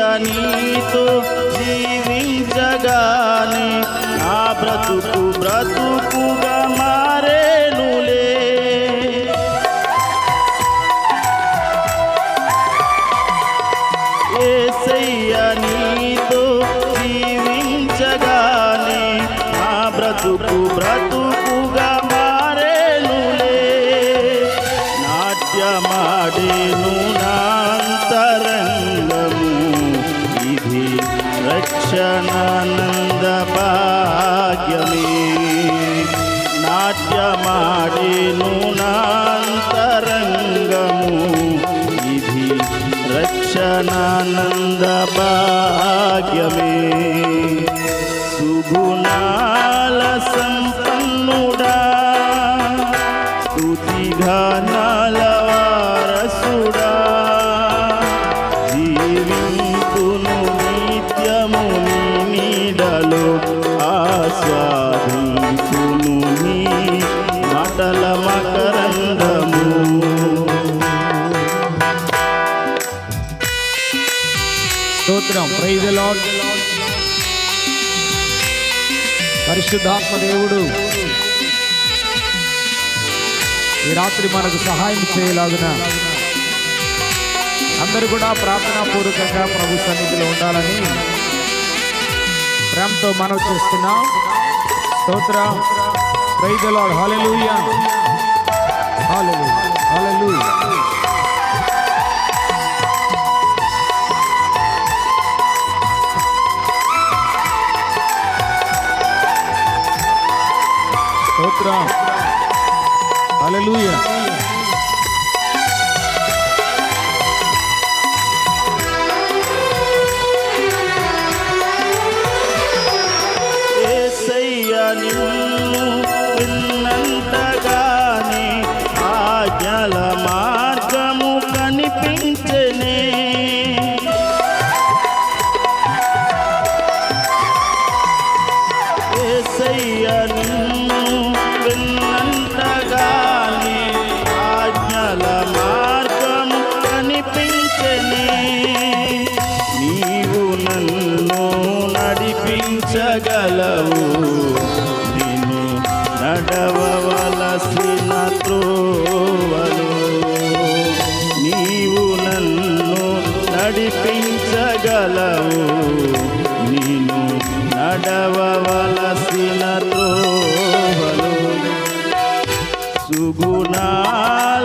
నీతో జీవించగానే నా బ్రతుకు బ్రతుకుగా మారేనులే. యేసయ్యా నీతో జీవించగానే నా బ్రతుకు బ్రతుకుగా మారేనులే. నాట్యమాడేను నాంతరంగము ఇది రక్షణానంద భాగ్యమే. నాట్యమాడేను నాంతరంగము ఇది రక్షణానంద భాగ్యమే. సుగుణాల సంపన్నుడా స్తుతిగానాల వారసుడా జీవింతును నిత్యము నీ నీడలో ఆస్వాదింతును నీ మాటల మకరందము. స్తోత్రం. Praise the lord. పరిశుద్ధాత్మ దేవుడు ఈ రాత్రి మనకు సహాయం చేయలాగున అందరూ కూడా ప్రార్థనాపూర్వకంగా ప్రభు సన్నిధిలో ఉండాలని ప్రేమతో మనవి చేస్తున్నాం. స్తోత్రం. Praise the lord. Hallelujah, hallelujah, hallelujah. స్తోత్రం. హల్లెలూయా. యేసయ్యా నిన్ను విన్నంతగానే ఆజ్ఞల మార్గము కనిపించెనే. యేసయ్యా నిన్ను విన్నంతగానే ఆజ్ఞల మార్గము కనిపించెనే. నీవు నన్ను నడిపించగలవు నిన్ను నడవవలసిన త్రోవలు. నీవు నన్ను నడిపించగలవు నిన్ను నడవవలసిన త్రోవలు. సుగుణాల